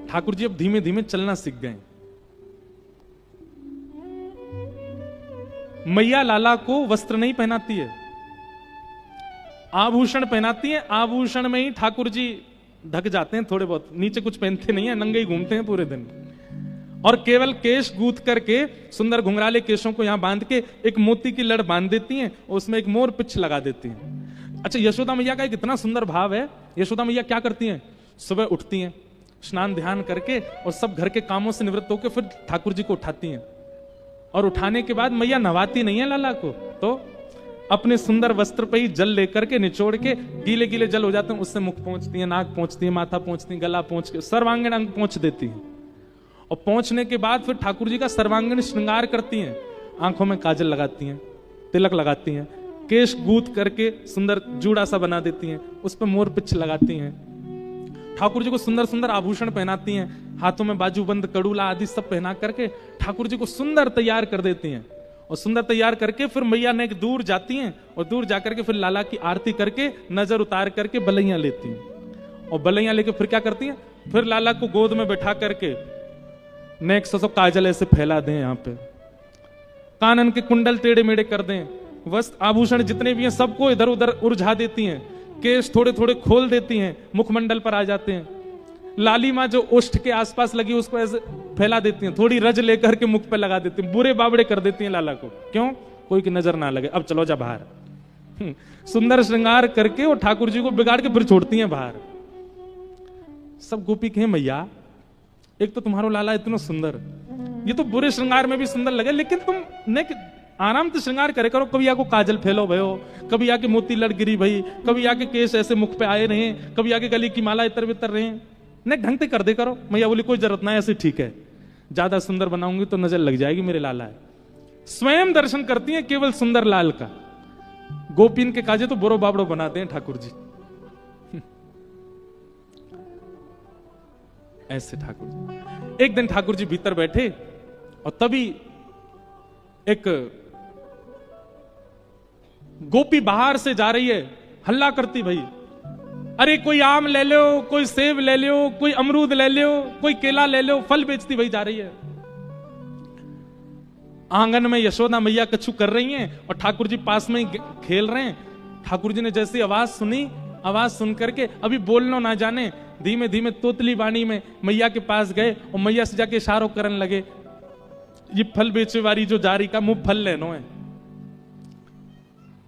ठाकुर जी अब धीमे धीमे चलना सीख गए। मैया लाला को वस्त्र नहीं पहनाती है, आभूषण पहनाती है। आभूषण में ही ठाकुर जी ढक जाते हैं थोड़े बहुत, नीचे कुछ पहनते नहीं है, नंगे ही घूमते हैं पूरे दिन। और केवल केश गूंथ करके सुंदर घुंघराले केशों को यहां बांध के एक मोती की लड़ बांध देती हैं, उसमें एक मोर पिछ लगा देती हैं। अच्छा, यशोदा मैया का एक इतना सुंदर भाव है। यशोदा मैया क्या करती हैं? सुबह उठती हैं, स्नान ध्यान करके और सब घर के कामों से निवृत्त होकर फिर ठाकुर जी को उठाती हैं। और उठाने के बाद मैया नहवाती नहीं है लाला को, तो अपने सुंदर वस्त्र पे ही जल लेकर के निचोड़ के, गीले गीले जल हो जाते हैं उससे मुख पहुंचती है, नाक पहुंचती है, माथा पहुंचती है, गला पहुंच के सर्वांगीण अंग पहुंच देती है। और पहुंचने के बाद फिर ठाकुर जी का सर्वांगीण श्रृंगार करती हैं, आंखों में काजल लगाती हैं, तिलक लगाती हैं, केश गूंथ करके सुंदर जूड़ा सा बना देती हैं, उस पर मोर पिछ लगाती हैं। ठाकुर जी को सुंदर सुंदर आभूषण पहनाती हैं, हाथों में बाजूबंद, कड़ूला आदि सब पहना करके ठाकुर जी को सुंदर तैयार कर देती हैं। और सुंदर तैयार करके फिर मैया ने एक दूर जाती हैं और दूर जाकर के फिर लाला की आरती करके नजर उतार करके बलैया लेती हैं। और बलैया लेके फिर क्या करती हैं? फिर लाला को गोद में बैठा करके नेक सो काजल ऐसे फैला दें, यहाँ पे कानन के कुंडल टेढ़े मेढ़े कर दें, वस्त्र आभूषण जितने भी हैं सबको इधर उधर उलझा देती हैं, केश थोड़े थोड़े खोल देती हैं, मुखमंडल पर आ जाते हैं। लाली माँ जो ओष्ठ के आसपास लगी उसको ऐसे फैला देती हैं, थोड़ी रज लेकर के मुख पे लगा देती हैं, बुरे बाबड़े कर देती हैं लाला को, क्यों? कोई की नजर ना लगे, अब चलो जा बाहर। सुंदर श्रृंगार करके और ठाकुर जी को बिगाड़ के फिर छोड़ती हैं बाहर। सब गोपी कहें मैया, एक तो तुम्हारो लाला इतना सुंदर, ये तो बुरे श्रृंगार में भी सुंदर लगे, लेकिन तुम ने आराम से श्रृंगार करे करो, कभी आको काजल फैलो भयो, कभी आके मोती लड़ गिरी भई, कभी आके केश ऐसे मुख पे आए रहे, कभी आके गली की माला इतर बितर रहे, ने ढंग से कर दे करो। मैया बोली कोई जरूरत ना है, ऐसे ठीक है, ज्यादा सुंदर बनाऊंगी तो नजर लग जाएगी, मेरे लाला है। स्वयं दर्शन करती है केवल सुंदर लाल का, गोपीन के काजे तो बुरो बाबड़ो बनाते हैं ठाकुर जी। ऐसे ठाकुर जी। एक दिन ठाकुर जी भीतर बैठे और तभी एक गोपी बाहर से जा रही है, हल्ला करती भाई, अरे कोई आम ले लो, कोई सेब ले लो, कोई अमरूद ले लो, कोई केला ले लो, फल बेचती भाई जा रही है। आंगन में यशोदा मैया कछु कर रही हैं और ठाकुर जी पास में ही खेल रहे हैं। ठाकुर जी ने जैसी आवाज सुनी, आवाज सुन करके अभी बोलना ना जाने, धीमे धीमे तोतली वाणी में मैया के पास गए और मैया से जाके इशारों करने लगे, ये फल बेचे वाली जो जा रही का मुंह फल लेनो है।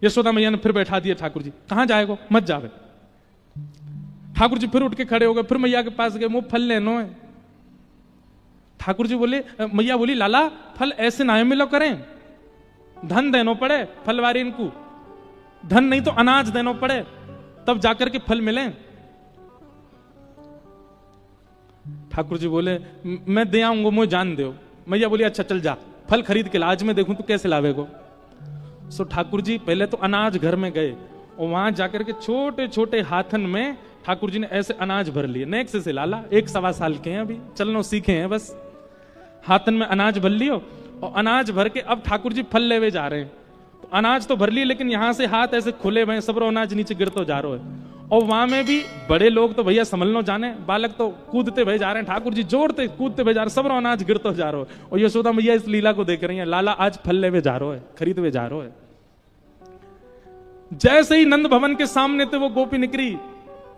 यशोदा मैया ने फिर बैठा दिया ठाकुर जी, कहां जाएगो, मत जावे। ठाकुर जी फिर उठ के खड़े हो गए, फिर मैया के पास गए, मुंह फल लेनो है। ठाकुर जी बोले, मैया बोली लाला फल ऐसे ना मिलो करें, धन देनो पड़े फलवारी इनको, धन नहीं तो अनाज देनो पड़े तब जाकर के फल मिले। ठाकुर जी बोले मैं दे आऊंगा, मुझे जान दो। मैया बोली अच्छा चल जा, फल खरीद के ला, आज मैं देखूं तू कैसे लावेगो। सो ठाकुर जी पहले तो अनाज घर में गए और वहां जाकर के छोटे छोटे हाथन में ठाकुर जी ने ऐसे अनाज भर लिए। नेक्स्ट से लाला 1-1.25 साल के हैं, अभी चलना सीखे हैं, बस हाथन में अनाज भर लियो और अनाज भर के अब ठाकुर जी फल लेवे जा रहे हैं। तो अनाज तो भर लिए लेकिन यहां से हाथ ऐसे खुले हुए, सबरो अनाज नीचे गिरते जा रहा है। और वहां में भी बड़े लोग तो भैया संभलनो जाने, बालक तो कूदते भय जा रहे हैं, ठाकुर जी जोड़ते कूदते भय जा रहे, सबरो अनाज गिरते जा रहा है। और यशोदा मैया इस लीला को देख रही है, लाला आज फल लेवे जा रहा है, खरीदवे जा रहा है। जैसे ही नंद भवन के सामने थे वो गोपी निकली,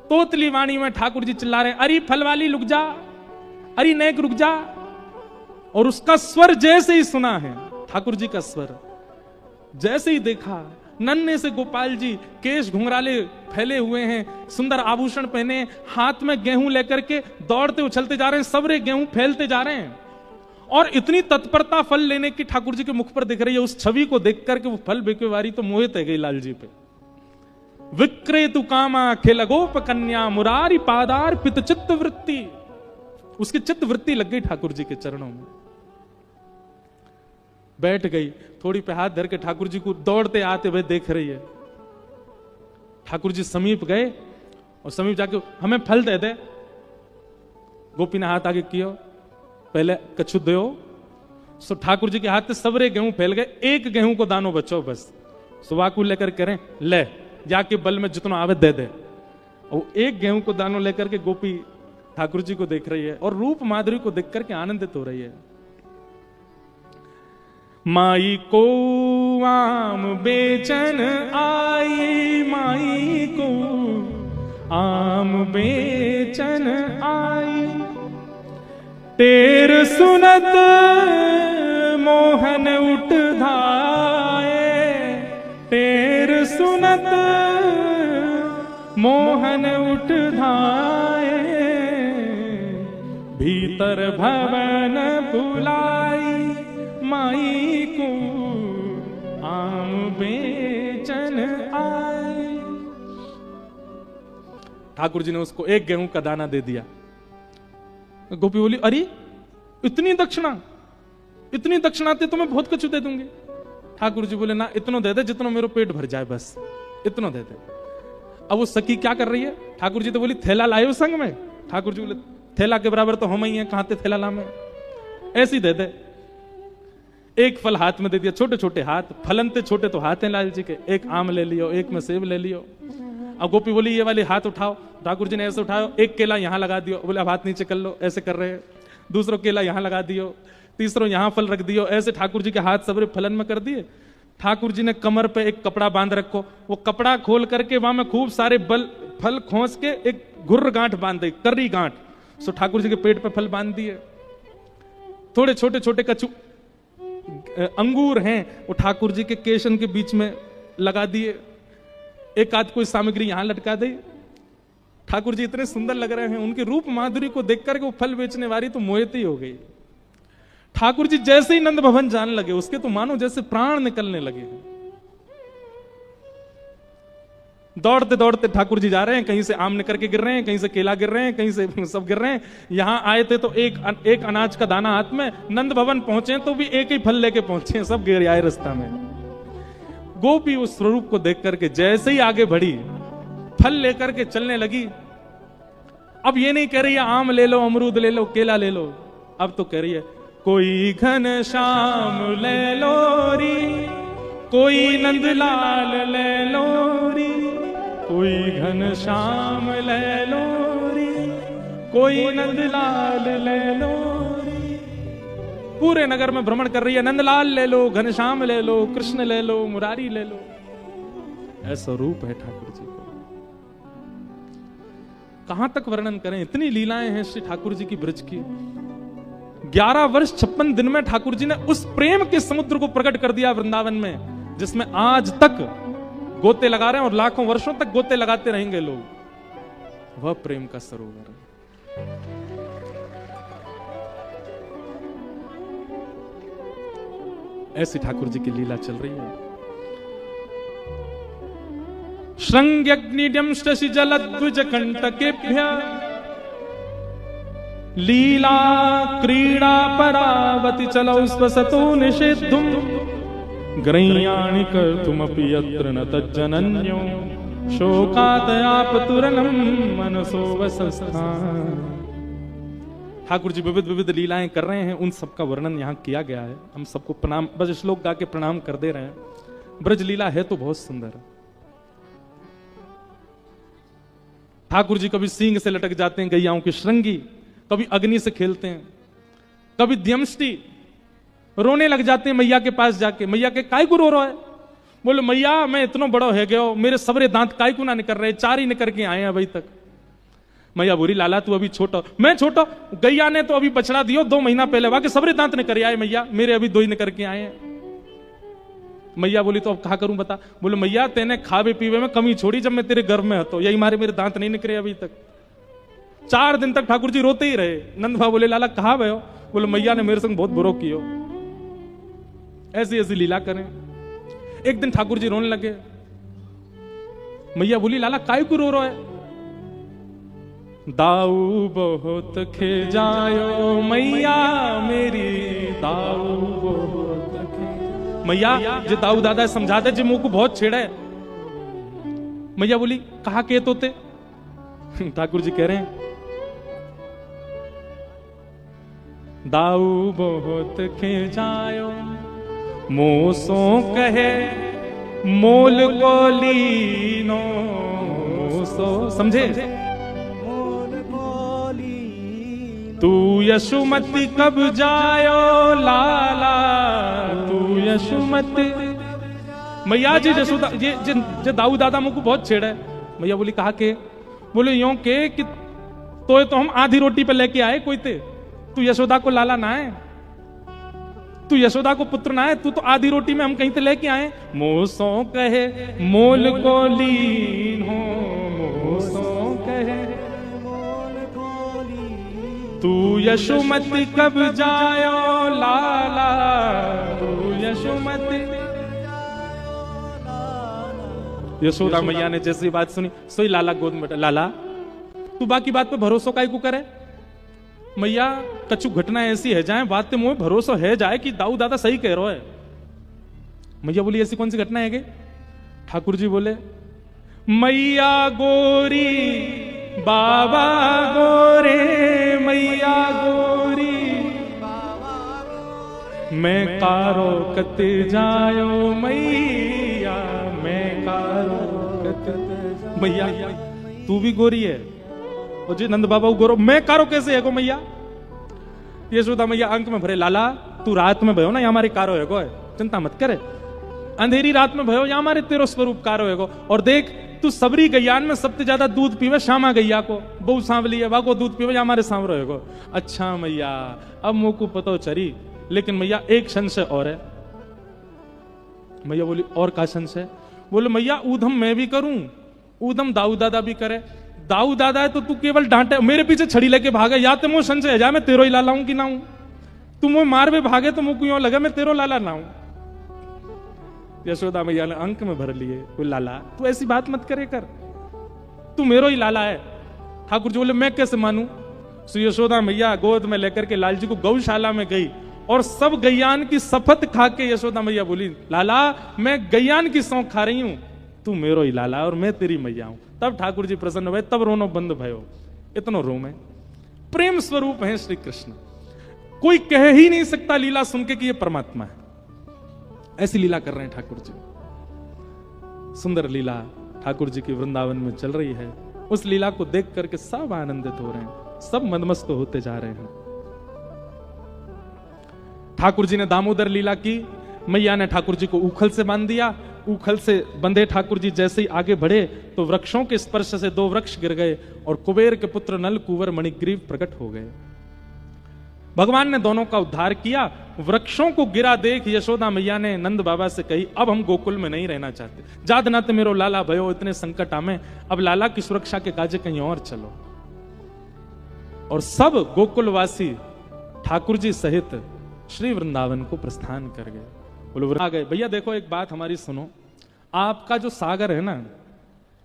तोतली वाणी में ठाकुर जी चिल्ला रहे हैं, अरे फल वाली रुक जा, अरे नेक रुक जा। और उसका स्वर जैसे ही सुना है, ठाकुर जी का स्वर, जैसे ही देखा नन्हे से गोपाल जी केश घुंघराले फैले हुए हैं, सुंदर आभूषण पहने, हाथ में गेहूं लेकर के दौड़ते उछलते जा रहे हैं, सबरे गेहूं फैलते जा रहे हैं। और इतनी तत्परता फल लेने की ठाकुर जी के मुख पर दिख रही है। उस छवि को देख करके वो फल बेचेवारी तो मोहित है गई लाल जी पे। विक्रेतु कामा खेल गोप कन्या मुरारी पादार पित चित्त वृत्ति, उसकी चित्त वृत्ति लग गई ठाकुर जी के चरणों में, बैठ गई, थोड़ी पे हाथ धर के ठाकुर जी को दौड़ते आते हुए देख रही है। ठाकुर जी समीप गए और समीप जाके हमें फल दे दे। गोपी ने हाथ आगे किया, पहले कछु दो। सो ठाकुर जी के हाथ से सबरे गेहूं फैल गए, एक गेहूं को दानो बचो बस। सुवाकू लेकर करें, ले जाके बल में जितना आवे दे दे। और एक गेहूं को दानो लेकर के गोपी ठाकुर जी को देख रही है और रूप माधुरी को देख करके आनंदित हो रही है। माई को आम बेचन आई, माई को आम बेचन आई, टेर सुनत मोहन उठ धाये, टेर सुनत मोहन उठ धाये, भीतर भवन बुलाई, माई को आम बेचन आई। ठाकुर जी ने उसको एक गेहूं का दाना दे दिया। गोपी बोली, अरे इतनी दक्षिणा, इतनी दक्षिणा तो मैं बहुत कुछ दे दूंगी। ठाकुर जी बोले, ना इतना दे दे जितना मेरा पेट भर जाए, बस इतना दे दे। अब वो सखी क्या कर रही है? ठाकुर जी तो बोली, थैला लायो संग में। ठाकुर जी बोले, थैला के बराबर तो हम ही हैं, कहां ते थैला ला में, ऐसी दे दे। एक फल हाथ में दे दिया, छोटे छोटे हाथ, फलन ते छोटे तो हाथ हैं लाल जी के, एक आम ले लियो, एक में सेब ले लियो। अब गोपी बोली, ये वाले हाथ उठाओ। ठाकुर जी ने ऐसे उठाओ, एक केला यहां लगा दियो, बोले अब हाथ नीचे कर लो, ऐसे कर रहे हैं। दूसरा केला यहां लगा दियो, तीसरा यहां फल रख दियो, ऐसे ठाकुर जी के हाथ सबरे फलन में कर दिए। ठाकुर जी ने कमर पे एक कपड़ा बांध रखो, वो कपड़ा खोल करके वहां में खूब सारे फल खोस के एक घुर्र गांठ बांध दी, कर्री गांठ। सो ठाकुर जी के पेट पे फल बांध दिए। थोड़े छोटे छोटे कचू अंगूर हैं, वो ठाकुर जी के केशन के बीच में लगा दिए। एक आध कोई सामग्री यहां लटका दी। ठाकुर जी इतने सुंदर लग रहे हैं, उनके रूप माधुरी को देखकर के वो फल बेचने वाली तो मोहित ही हो गई। ठाकुर जी जैसे ही नंद भवन जाने लगे, उसके तो मानो जैसे प्राण निकलने लगे। दौड़ते दौड़ते ठाकुर जी जा रहे हैं, कहीं से आम निकल के गिर रहे हैं, कहीं से केला गिर रहे हैं, कहीं से सब गिर रहे हैं। यहां आए थे तो एक अनाज का दाना हाथ में, नंद भवन पहुंचे तो भी एक ही फल लेके पहुंचे, सब गिर आए रास्ता में। गोपी उस स्वरूप को देख करके जैसे ही आगे बढ़ी, फल लेकर के चलने लगी। अब ये नहीं कह रही है आम ले लो, अमरूद ले लो, केला ले लो, अब तो कह रही है कोई घन श्याम ले लो री, कोई नंदलाल ले लो री, कोई घन श्याम ले लो री, कोई नंदलाल ले लो री। पूरे नगर में भ्रमण कर रही है, नंदलाल ले लो, घनश्याम ले लो, कृष्ण ले लो, मुरारी ले लो। ऐसा रूप है ठाकुर जी को, कहां तक वर्णन करें, इतनी लीलाएं हैं श्री ठाकुर जी की ब्रज की। 11 वर्ष 56 दिन में ठाकुर जी ने उस प्रेम के समुद्र को प्रकट कर दिया वृंदावन में, जिसमें आज तक गोते लगा रहे हैं और लाखों वर्षों तक गोते लगाते रहेंगे लोग। वह प्रेम का सरोवर है। ऐसी ठाकुर जी की लीला चल रही है। श्रृंग्यग्निड्यं शशि जलद्विज कंटकेभ्य लीला क्रीड़ा परावति चलौ स्वसतो निषेद्धुम ग्रह्याणि कर्तुमपि यत्र न तज्जनन्यो शोकादयापतुरनं मनसो वसस्थान। ठाकुर जी विविध विविध लीलाएं कर रहे हैं, उन सबका वर्णन यहां किया गया है। हम सबको प्रणाम, बस श्लोक गा के प्रणाम कर दे रहे हैं। ब्रज लीला है तो बहुत सुंदर। ठाकुर जी कभी सींग से लटक जाते हैं गैयाओं की श्रृंगी, कभी अग्नि से खेलते हैं, कभी द्यमष्टि, रोने लग जाते हैं मैया के पास जाके। मैया के काय को रो रहा है? बोले मैया मैं इतना बड़ा है गयो, मेरे सबरे दांत काय को ना निकल रहे, 4 ही निकल के आए हैं अभी तक। मैया बोली लाला तू अभी छोटा, मैं छोटा, गैया ने तो अभी बछड़ा दियो 2 महीना पहले, वाके सबरे दांत निकल आए मैया, मेरे अभी 2 ही निकल के आए हैं। मैया बोली तो अब कहा करूं बता? बोले मैया तेने खावे पीवे में कमी छोड़ी जब मैं तेरे गर्भ में हतो, यही मारे मेरे दांत नहीं निकले अभी तक। 4 दिन तक ठाकुर जी रोते ही रहे। नंद भाव बोले लाला कहा भयो? बोले मैया ने मेरे संग बहुत बुरो कियो। ऐसी ऐसी लीला करें। एक दिन ठाकुर जी रोने लगे। मैया बोली लाला काय को रो रहा है? दाऊ बहुत खिजायो मैया मेरी, दाऊ बहुत खिजायो। मैया जे दाऊ दादा समझा दे, जे मुंह को बहुत छेड़ा है। मैया बोली कहा के तोते? ठाकुर जी कह रहे हैं दाऊ बहुत खिजायो मोसो कहे मोल को लीनो। सो समझे? यशुमति कब जायो लाला, तू यशुमति। मैया जी जसोदा जे दाऊ दादा मुझको बहुत छेड़ा है। मैया बोली कहा के? बोले यूं के कि तो हम आधी रोटी पे लेके आए कोई ते, तू यशोदा को लाला ना है, तू यशोदा को पुत्र ना है, तू तो आधी रोटी में हम कहीं से लेके आए। मोसो कहे मोल को लीन हो, मोसो कहे तू यशुमति कब जायो लाला, तू यशुमति। यशोदा मैया ने जैसी बात सुनी सोई लाला गोद में, लाला तू बाकी बात पे भरोसा काहे को करे? मैया कछु घटना ऐसी है जाए बात पे मुझे भरोसा है जाए कि दाऊ दादा सही कह रहा है। मैया बोली ऐसी कौन सी घटना है गे? ठाकुर जी बोले मैया गोरी बाबा गोरे, मैया गोरी मैं कारो कते जायो मैया, मैं कारो कते। मैया तू भी गोरी है और जी नंद बाबा गोरो, मैं कारो कैसे है गो मैया? यशोदा मैया अंक में भरे, लाला तू रात में भयो ना, यहाँ हमारे कारो है गो, चिंता मत करे। अंधेरी रात में भयो, यहाँ हमारे तेरो स्वरूप कारो है गो। और देख तू सबरी गैयान में सबसे ज्यादा दूध पीवे श्यामा गैया को, बहु सांवली है वाको दूध पीवे, यहाँ हमारे सांवरो है गो। अच्छा मैया अब मुंह को पतो चरी, लेकिन मैया एक संशय और है। मैया बोली और का संशय? बोले मैया ऊधम मैं भी करूं, ऊधम दाऊ दादा भी करे। दाऊ दादा है तो तू केवल डांटे, मेरे पीछे छड़ी लेके भागे, या तो मुझे संशय है जा मैं तेरो ही लाला हूं कि ना हूं। तू मुझे मार भी भागे तो मुझे यूं लगे मैं तेरो लाला ना हूं। यशोदा मैया ने अंक में भर लिए, वो लाला तू ऐसी बात मत करे कर, तू मेरो ही लाला है। ठाकुर जी बोले मैं कैसे मानूं? सो यशोदा मैया गोद में लेकर के लाल जी को गौशाला में गई और सब गैयान की शपथ खा के यशोदा मैया बोली लाला मैं गैयान की सौंख खा रही हूं, तू मेरो ही लाला और मैं तेरी मैया हूं। तब ठाकुर जी प्रसन्न हुए, तब रोनो बंद भयो। इतनो रो में प्रेम स्वरूप है श्री कृष्ण, कोई कह ही नहीं सकता लीला सुन के कि ये परमात्मा है। ऐसी लीला कर रहे हैं ठाकुर जी, सुंदर लीला ठाकुर जी की वृंदावन में चल रही है। उस लीला को देख करके सब आनंदित हो रहे हैं, सब मदमस्त होते जा रहे हैं। ठाकुर जी ने दामोदर लीला की, मैया ने ठाकुर जी को उखल से बांध दिया। उखल से बंधे ठाकुर जी जैसे ही आगे बढ़े तो वृक्षों के स्पर्श से दो वृक्ष गिर गए और कुबेर के पुत्र नल कुंवर मणिग्रीव प्रकट हो गए। भगवान ने दोनों का उद्धार किया। वृक्षों को गिरा देख यशोदा मैया ने नंद बाबा से कही अब हम गोकुल में नहीं रहना चाहते, जात नात मेरो लाला भयो इतने संकट आमे, अब लाला की सुरक्षा के काजे कहीं और चलो। और सब गोकुलवासी ठाकुर जी सहित श्री वृंदावन को प्रस्थान कर गए। बोलो आ गए। भैया देखो एक बात हमारी सुनो, आपका जो सागर है ना,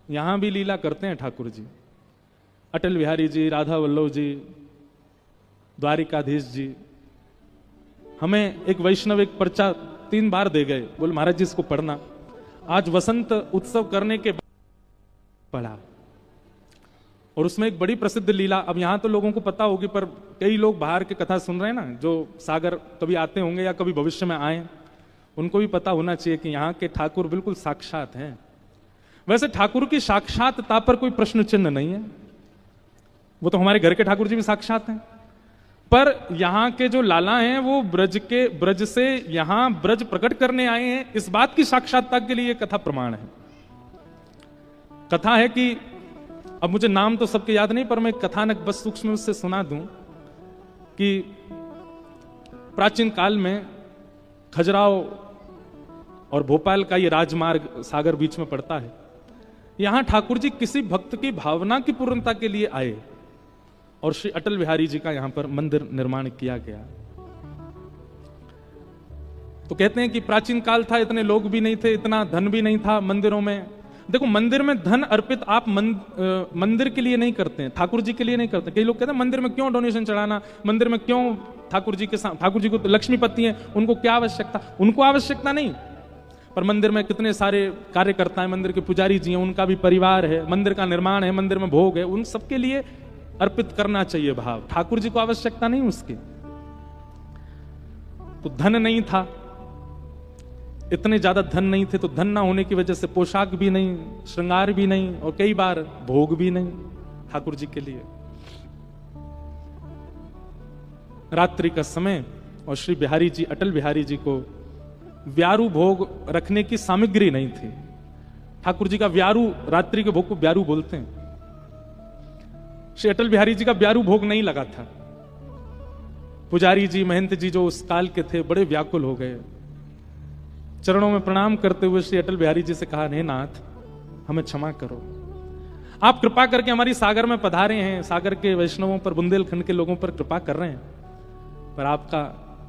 यहां भी लीला करते हैं ठाकुर जी, अटल बिहारी जी, राधा वल्लभ जी, द्वारिकाधीश जी। हमें एक वैष्णव एक पर्चा 3 बार दे गए, बोल महाराज जी इसको पढ़ना। आज वसंत उत्सव करने के बाद पढ़ा और उसमें एक बड़ी प्रसिद्ध लीला, अब यहां तो लोगों को पता होगी पर कई लोग बाहर के कथा सुन रहे हैं ना, जो सागर कभी आते होंगे या कभी भविष्य में आए, उनको भी पता होना चाहिए कि यहाँ के ठाकुर बिल्कुल साक्षात हैं। वैसे ठाकुर की साक्षातता पर कोई प्रश्न चिन्ह नहीं है, वो तो हमारे घर के ठाकुर जी भी साक्षात हैं, पर यहाँ के जो लाला हैं वो ब्रज से यहाँ ब्रज प्रकट करने आए हैं, इस बात की साक्षात्ता के लिए कथा प्रमाण है। कथा है कि अब मुझे नाम तो सबके याद नहीं, पर मैं कथानक बस सूक्ष्म से सुना दूं कि प्राचीन काल में खजुराहो और भोपाल का ये राजमार्ग सागर बीच में पड़ता है। यहां ठाकुर जी किसी भक्त की भावना की पूर्णता के लिए आए और श्री अटल बिहारी जी का यहां पर मंदिर निर्माण किया गया। तो कहते हैं कि प्राचीन काल था, इतने लोग भी नहीं थे, इतना धन भी नहीं था मंदिरों में। देखो मंदिर में धन अर्पित आप मंदिर के लिए नहीं करते हैं, ठाकुर जी के लिए नहीं करते। कई लोग कहते हैं मंदिर में क्यों डोनेशन चढ़ाना, मंदिर में क्यों ठाकुर जी के साथ, ठाकुर जी को तो लक्ष्मीपति हैं, उनको क्या आवश्यकता? उनको आवश्यकता नहीं, पर मंदिर में कितने सारे कार्यकर्ता हैं, मंदिर के पुजारी जी हैं, उनका भी परिवार है, मंदिर का निर्माण है, मंदिर में भोग है, उन सबके लिए अर्पित करना चाहिए भाव। ठाकुर जी को आवश्यकता नहीं उसकी। तो धन नहीं था, इतने ज्यादा धन नहीं थे, तो धन ना होने की वजह से पोशाक भी नहीं, श्रृंगार भी नहीं और कई बार भोग भी नहीं ठाकुर जी के लिए। रात्रि का समय और श्री बिहारी जी, अटल बिहारी जी को व्यारू भोग रखने की सामग्री नहीं थी। ठाकुर जी का व्यारू, रात्रि के भोग को व्यारू बोलते हैं। श्री अटल बिहारी जी का व्यारू भोग नहीं लगा था। पुजारी जी, महंत जी जो उस काल के थे, बड़े व्याकुल हो गए। चरणों में प्रणाम करते हुए श्री अटल बिहारी जी से कहा, हे नाथ, हमें क्षमा करो, आप कृपा करके हमारी सागर में पधारे हैं, सागर के वैष्णवों पर, बुंदेलखंड के लोगों पर कृपा कर रहे हैं, पर आपका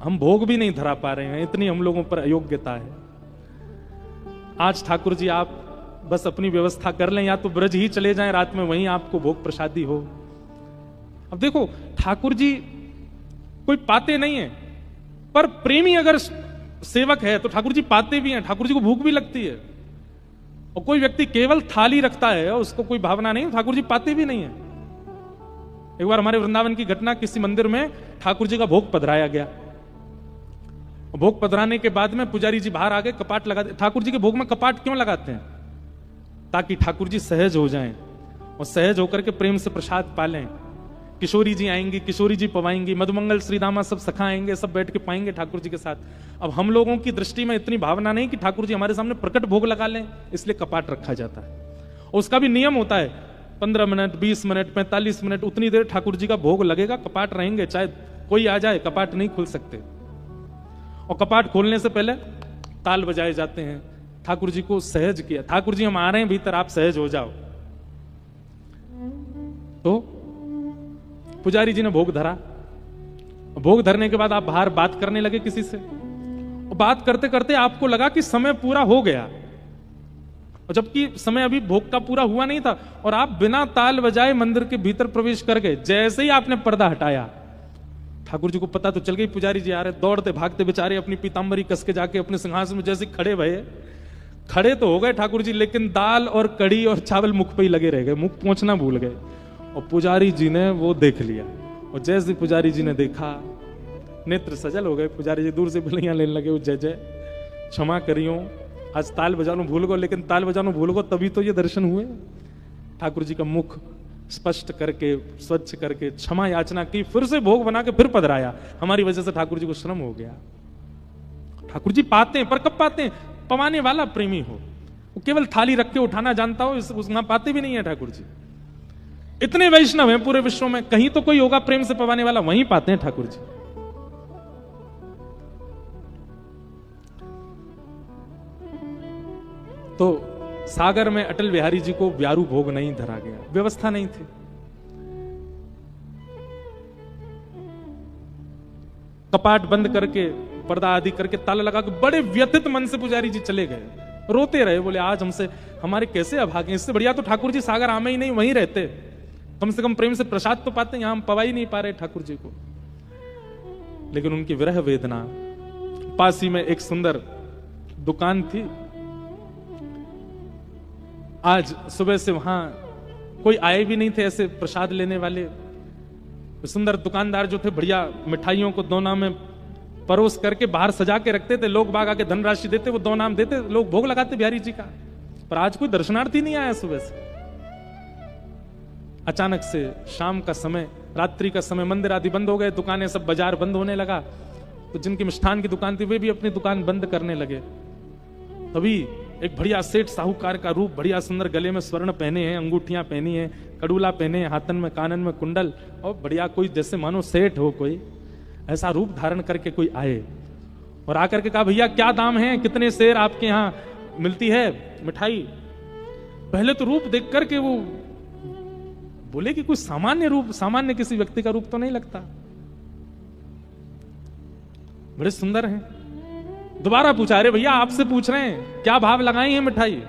हम भोग भी नहीं धरा पा रहे हैं, इतनी हम लोगों पर अयोग्यता है। आज ठाकुर जी आप बस अपनी व्यवस्था कर लें, या तो ब्रज ही चले जाएं, रात में वहीं आपको भोग प्रसादी हो। अब देखो, ठाकुर जी कोई पाते नहीं है, पर प्रेमी अगर सेवक है तो ठाकुर जी पाते भी हैं, ठाकुर जी को भूख भी लगती है। और कोई व्यक्ति केवल थाली रखता है, उसको कोई भावना नहीं, ठाकुर जी पाते भी नहीं है। एक बार हमारे वृंदावन की घटना, किसी मंदिर में ठाकुर जी का भोग पधराया गया। भोग पधराने के बाद में पुजारी जी बाहर आ गए, कपाट लगा दे। ठाकुर जी के भोग में कपाट क्यों लगाते हैं? ताकि ठाकुर जी सहज हो जाएं और सहज होकर के प्रेम से प्रसाद पालें। किशोरी जी आएंगी, किशोरी जी पवाएंगी, मधुमंगल श्रीदामा सब सखा आएंगे, सब बैठ के पाएंगे ठाकुर जी के साथ। अब हम लोगों की दृष्टि में इतनी भावना नहीं कि ठाकुर जी हमारे सामने प्रकट भोग लगा लें, इसलिए कपाट रखा जाता है। और उसका भी नियम होता है, 15 मिनट, 20 मिनट, 45 मिनट, उतनी देर ठाकुर जी का भोग लगेगा, कपाट रहेंगे, चाहे कोई आ जाए, कपाट नहीं खुल सकते। और कपाट खोलने से पहले ताल बजाए जाते हैं, ठाकुर जी को सहज किया, ठाकुर जी हम आ रहे हैं भीतर, आप सहज हो जाओ। तो पुजारी जी ने भोग धरा। भोग धरने के बाद आप बाहर बात करने लगे किसी से, और बात करते करते आपको लगा कि समय पूरा हो गया, और जबकि समय अभी भोग का पूरा हुआ नहीं था, और आप बिना ताल बजाए मंदिर के भीतर प्रवेश कर गए। जैसे ही आपने पर्दा हटाया, ठाकुर जी को पता तो चल गई पुजारी जी आ रहे, दौड़ते भागते बेचारे अपनी पीतांबरी कस के जाके अपने सिंहासन में जैसे खड़े भये। खड़े तो हो गए ठाकुर जी, लेकिन दाल और कड़ी और चावल मुख पे ही लगे रह गए, मुख पहुंचना भूल गए। और पुजारी जी ने वो देख लिया, और जैसे पुजारी जी ने देखा, नेत्र सजल हो गए। पुजारी जी दूर से बिलियां लेने लगे, जय जय, क्षमा करियो, आज ताल बजानो भूल गो, लेकिन ताल बजानो भूल गो तभी तो ये दर्शन हुए। ठाकुर जी का मुख स्पष्ट करके, स्वच्छ करके क्षमा याचना की, फिर से भोग बना के फिर पधराया। हमारी वजह से ठाकुर जी को श्रम हो गया। ठाकुर जी पाते हैं, पर कब पाते हैं? पवाने वाला प्रेमी हो, वो केवल थाली रख के उठाना जानता हो, उसना पाते भी नहीं है ठाकुर जी। इतने वैष्णव हैं पूरे विश्व में, कहीं तो कोई होगा प्रेम से पवाने वाला, वहीं पाते हैं ठाकुर जी। तो सागर में अटल बिहारी जी को व्यारू भोग नहीं धरा गया, व्यवस्था नहीं थी। कपाट बंद करके, पर्दा आदि करके, ताला लगा के बड़े व्यथित मन से पुजारी जी चले गए, रोते रहे, बोले आज हमसे हमारे कैसे अभागे, इससे बढ़िया तो ठाकुर जी सागर आमे ही नहीं, वहीं रहते, कम से कम प्रेम से प्रसाद तो पाते, यहां हम पवा ही नहीं पा रहे ठाकुर जी को। लेकिन उनकी विरह वेदना, पास ही में एक सुंदर दुकान थी, आज सुबह से वहां कोई आए भी नहीं थे ऐसे प्रसाद लेने वाले। सुंदर दुकानदार जो थे, बढ़िया मिठाइयों को दोना में परोस करके बाहर सजा के रखते थे, लोग बाग आके धनराशि देते, वो दो नाम देते, लोग भोग लगाते बिहारी जी का। पर आज कोई दर्शनार्थी नहीं आया सुबह से। अचानक से शाम का समय, रात्रि का समय, मंदिर आदि बंद हो गए, दुकानें सब, बाजार बंद होने लगा। तो जिनकी मिष्ठान की दुकान थी वे भी अपनी दुकान बंद करने लगे। तभी एक बढ़िया सेठ साहूकार का रूप, बढ़िया सुंदर, गले में स्वर्ण पहने हैं, अंगूठियां पहनी हैं, कड़ूला पहने हैं, हाथन में कानन में कुंडल, और बढ़िया कोई जैसे मानो सेठ हो, कोई ऐसा रूप धारण करके कोई आए और आकर के कहा, भैया क्या दाम है, कितने सेर आपके यहाँ मिलती है मिठाई। पहले तो रूप देख करके वो बोले कि कोई सामान्य रूप, सामान्य किसी व्यक्ति का रूप तो नहीं लगता, बड़े सुंदर हैं। दोबारा पूछा, अरे भैया आपसे पूछ रहे हैं क्या भाव लगाई है मिठाई।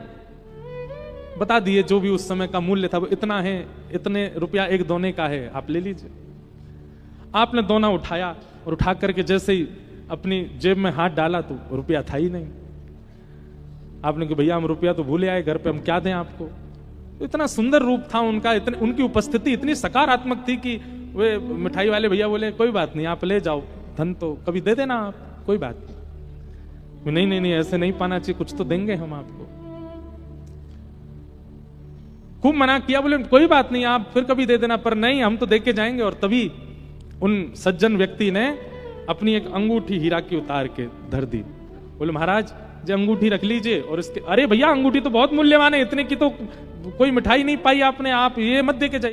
बता दिए जो भी उस समय का मूल्य था, वो इतना है, इतने रुपया एक दोने का है, आप ले लीजिए। आपने दोना उठाया और उठा करके जैसे ही अपनी जेब में हाथ डाला तो रुपया था ही नहीं। आपने कहा, भैया हम रुपया तो भूले आए घर पे, हम क्या दें आपको। तो इतना सुंदर रूप था उनका, इतने, उनकी उपस्थिति इतनी सकारात्मक थी कि वे मिठाई वाले भैया बोले, कोई बात नहीं आप ले जाओ, धन तो कभी दे देना आप, कोई बात नहीं। नहीं नहीं नहीं, ऐसे नहीं पाना चाहिए, कुछ तो देंगे हम आपको। खूब मना किया, बोले कोई बात नहीं आप फिर कभी दे देना, पर नहीं हम तो दे के जाएंगे। और तभी उन सज्जन व्यक्ति ने अपनी एक अंगूठी हीरा की उतार के धर दी। बोले महाराज जो अंगूठी रख लीजिए। और इसके, अरे भैया अंगूठी तो बहुत मूल्यवान है, इतने की तो कोई मिठाई नहीं पाई आपने, आप ये मत दे के जाइए।